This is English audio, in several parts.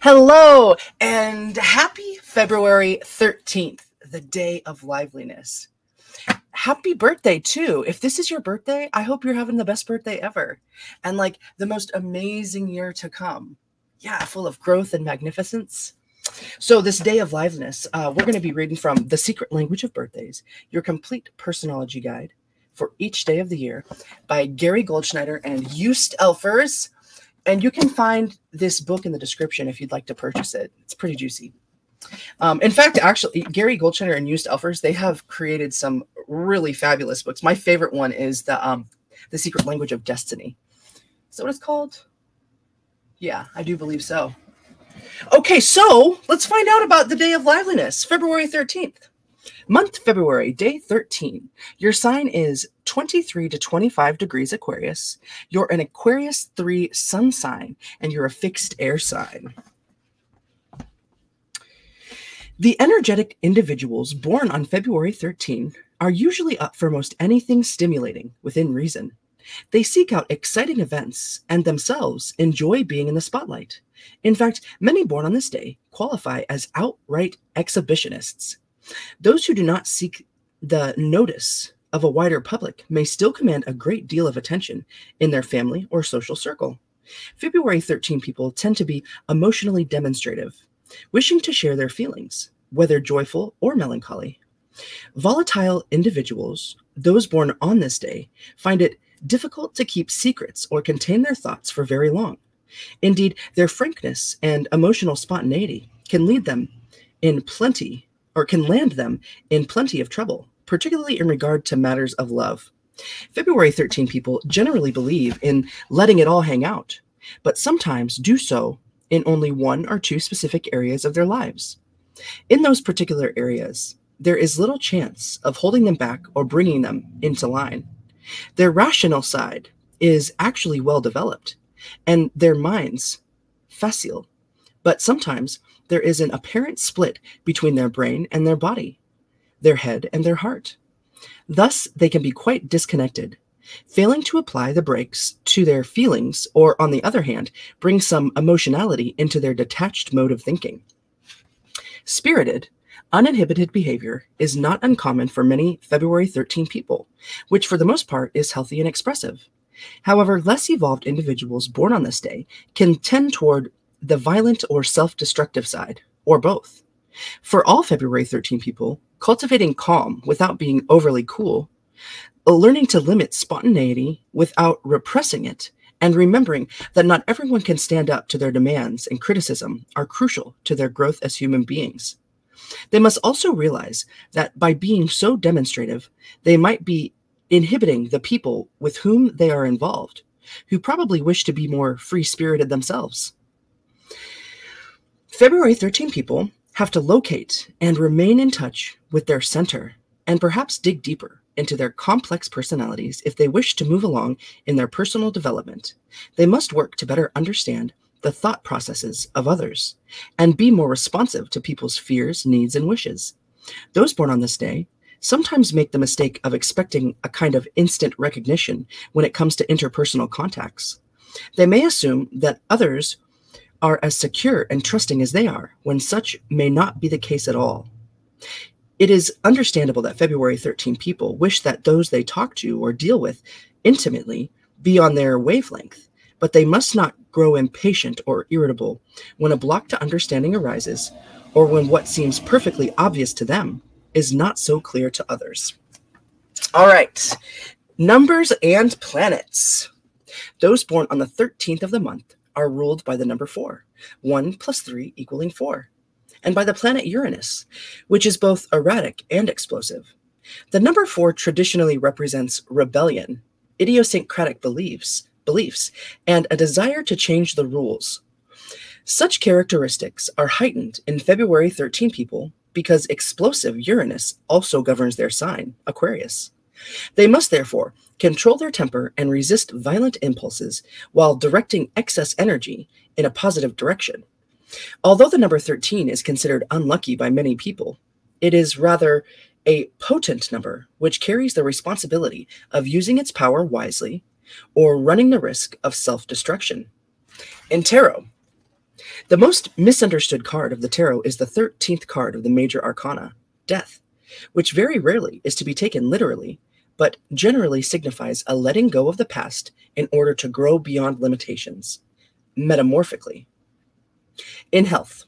Hello and happy February 13th, the day of liveliness. Happy birthday too. If this is your birthday, I hope you're having the best birthday ever and like the most amazing year to come. Yeah, full of growth and magnificence. So this day of liveliness, we're going to be reading from The Secret Language of Birthdays, your complete personology guide for each day of the year by Gary Goldschneider and Joost Elfers. And you can find this book in the description if you'd like to purchase it. It's pretty juicy. In fact, actually, Gary Goldschneider and Joost Elfers, they have created some really fabulous books. My favorite one is The Secret Language of Destiny. Is that what it's called? Yeah, I do believe so. Okay, so let's find out about the day of liveliness, February 13th. Month February, day 13. Your sign is 23 to 25 degrees Aquarius. You're an Aquarius 3 sun sign, and you're a fixed air sign. The energetic individuals born on February 13 are usually up for most anything stimulating within reason. They seek out exciting events and themselves enjoy being in the spotlight. In fact, many born on this day qualify as outright exhibitionists. Those who do not seek the notice of a wider public may still command a great deal of attention in their family or social circle. February 13 people tend to be emotionally demonstrative, wishing to share their feelings, whether joyful or melancholy. Volatile individuals, those born on this day, find it difficult to keep secrets or contain their thoughts for very long. Indeed, their frankness and emotional spontaneity can lead them in plenty or can land them in plenty of trouble, particularly in regard to matters of love. February 13 people generally believe in letting it all hang out, but sometimes do so in only one or two specific areas of their lives. In those particular areas, there is little chance of holding them back or bringing them into line. Their rational side is actually well developed, and their minds facile, but sometimes there is an apparent split between their brain and their body, their head and their heart. Thus, they can be quite disconnected, failing to apply the brakes to their feelings, or on the other hand, bring some emotionality into their detached mode of thinking. Spirited, uninhibited behavior is not uncommon for many February 13 people, which for the most part is healthy and expressive. However, less evolved individuals born on this day can tend toward the violent or self-destructive side, or both. For all February 13 people, cultivating calm without being overly cool, learning to limit spontaneity without repressing it, and remembering that not everyone can stand up to their demands and criticism are crucial to their growth as human beings. They must also realize that by being so demonstrative, they might be inhibiting the people with whom they are involved, who probably wish to be more free-spirited themselves. February 13 people have to locate and remain in touch with their center and perhaps dig deeper into their complex personalities if they wish to move along in their personal development. They must work to better understand the thought processes of others and be more responsive to people's fears, needs, and wishes. Those born on this day sometimes make the mistake of expecting a kind of instant recognition when it comes to interpersonal contacts. They may assume that others are as secure and trusting as they are, when such may not be the case at all. It is understandable that February 13 people wish that those they talk to or deal with intimately be on their wavelength, but they must not grow impatient or irritable when a block to understanding arises, or when what seems perfectly obvious to them is not so clear to others. All right, numbers and planets. Those born on the 13th of the month are ruled by the number 4, 1 plus 3 equaling 4, and by the planet Uranus, which is both erratic and explosive. The number 4 traditionally represents rebellion, idiosyncratic beliefs, and a desire to change the rules. Such characteristics are heightened in February 13 people because explosive Uranus also governs their sign, Aquarius. They must therefore control their temper and resist violent impulses while directing excess energy in a positive direction. Although the number 13 is considered unlucky by many people, it is rather a potent number which carries the responsibility of using its power wisely or running the risk of self-destruction. In tarot, The most misunderstood card of the tarot is the 13th card of the major arcana, Death, which very rarely is to be taken literally, but generally signifies a letting go of the past in order to grow beyond limitations, metamorphically. In health,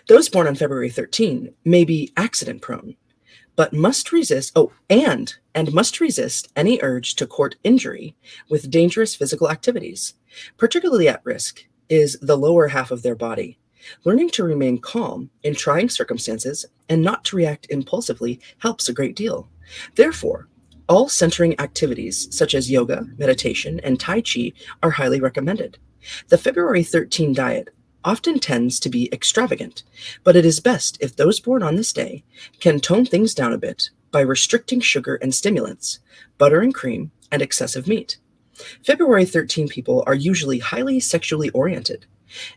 those born on February 13 may be accident-prone, but must resist, and must resist any urge to court injury with dangerous physical activities. Particularly at risk is the lower half of their body. Learning to remain calm in trying circumstances and not to react impulsively helps a great deal. Therefore, all centering activities such as yoga, meditation, and Tai Chi are highly recommended. The February 13 diet often tends to be extravagant, but it is best if those born on this day can tone things down a bit by restricting sugar and stimulants, butter and cream, and excessive meat. February 13 people are usually highly sexually oriented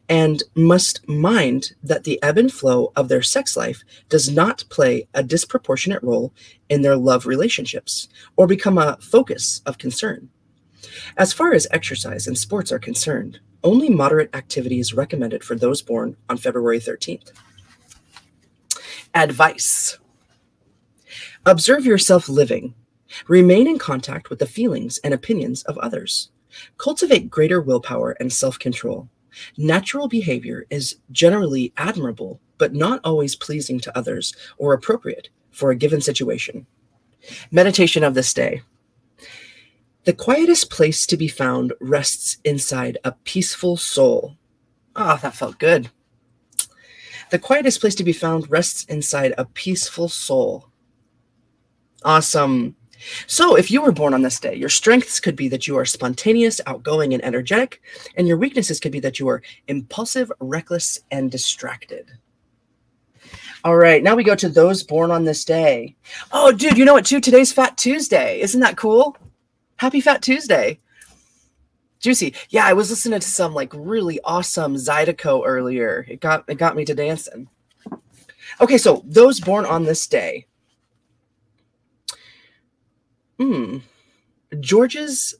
and must mind that the ebb and flow of their sex life does not play a disproportionate role in their love relationships or become a focus of concern. As far as exercise and sports are concerned, only moderate activity is recommended for those born on February 13th. Advice. Observe yourself living. Remain in contact with the feelings and opinions of others. Cultivate greater willpower and self-control. Natural behavior is generally admirable, but not always pleasing to others or appropriate for a given situation. Meditation of this day. The quietest place to be found rests inside a peaceful soul. Ah, that felt good. The quietest place to be found rests inside a peaceful soul. Awesome. So if you were born on this day, your strengths could be that you are spontaneous, outgoing, and energetic, and your weaknesses could be that you are impulsive, reckless, and distracted. All right, now we go to those born on this day. Oh, dude, you know what, too? Today's Fat Tuesday. Isn't that cool? Happy Fat Tuesday. Juicy. Yeah, I was listening to some like really awesome Zydeco earlier. It got me to dancing. Okay, so those born on this day. George's,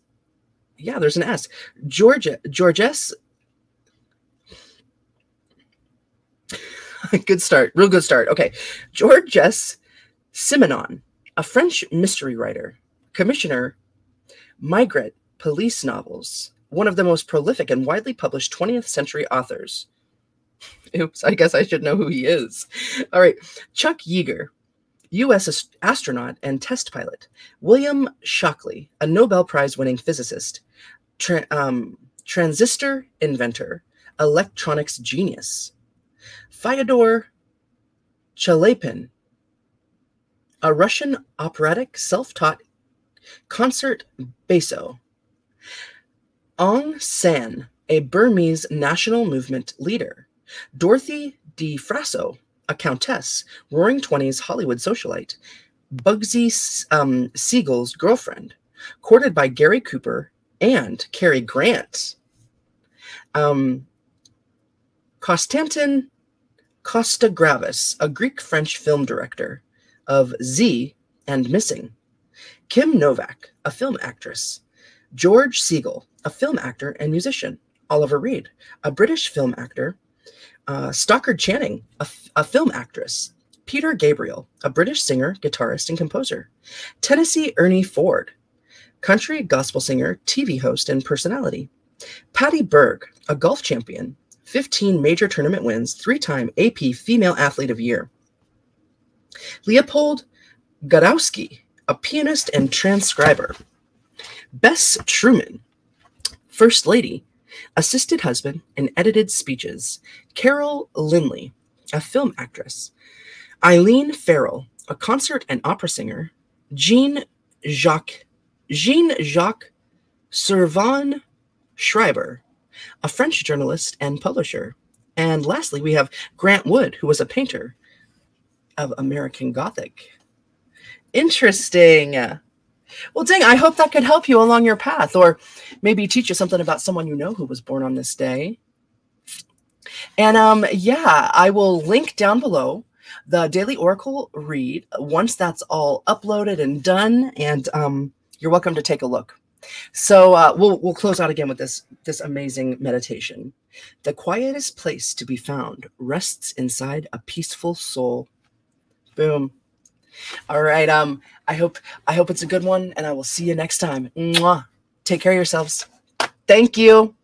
yeah, there's an S. Georges. Good start. Real good start. Okay. Georges Simenon, a French mystery writer, commissioner, Maigret police novels, one of the most prolific and widely published 20th century authors. Oops, I guess I should know who he is. All right. Chuck Yeager, U.S. astronaut and test pilot. William Shockley, a Nobel Prize-winning physicist, transistor inventor, electronics genius. Fyodor Chalepin, a Russian operatic self-taught concert basso. Aung San, a Burmese national movement leader. Dorothy de Frasso, a countess, Roaring Twenties Hollywood socialite. Bugsy Siegel's girlfriend, courted by Gary Cooper and Cary Grant. Konstantin Costa-Gavras, a Greek-French film director of Z and Missing. Kim Novak, a film actress. George Siegel, a film actor and musician. Oliver Reed, a British film actor. Stockard Channing, a film actress. Peter Gabriel, a British singer, guitarist, and composer. Tennessee Ernie Ford, country gospel singer, TV host, and personality. Patty Berg, a golf champion, 15 major tournament wins, 3-time AP Female Athlete of Year. Leopold Godowski, a pianist and transcriber. Bess Truman, First Lady, assisted husband and edited speeches. Carol Lindley, a film actress. Eileen Farrell, a concert and opera singer. Jean-Jacques Servan Schreiber, a French journalist and publisher. And lastly, we have Grant Wood, who was a painter of American Gothic. Interesting. Well, dang, I hope that could help you along your path, or maybe teach you something about someone you know who was born on this day. And yeah, I will link down below the Daily Oracle read once that's all uploaded and done, and you're welcome to take a look. So we'll close out again with this amazing meditation. The quietest place to be found rests inside a peaceful soul. Boom. All right. I hope it's a good one, and I will see you next time. Mwah. Take care of yourselves. Thank you.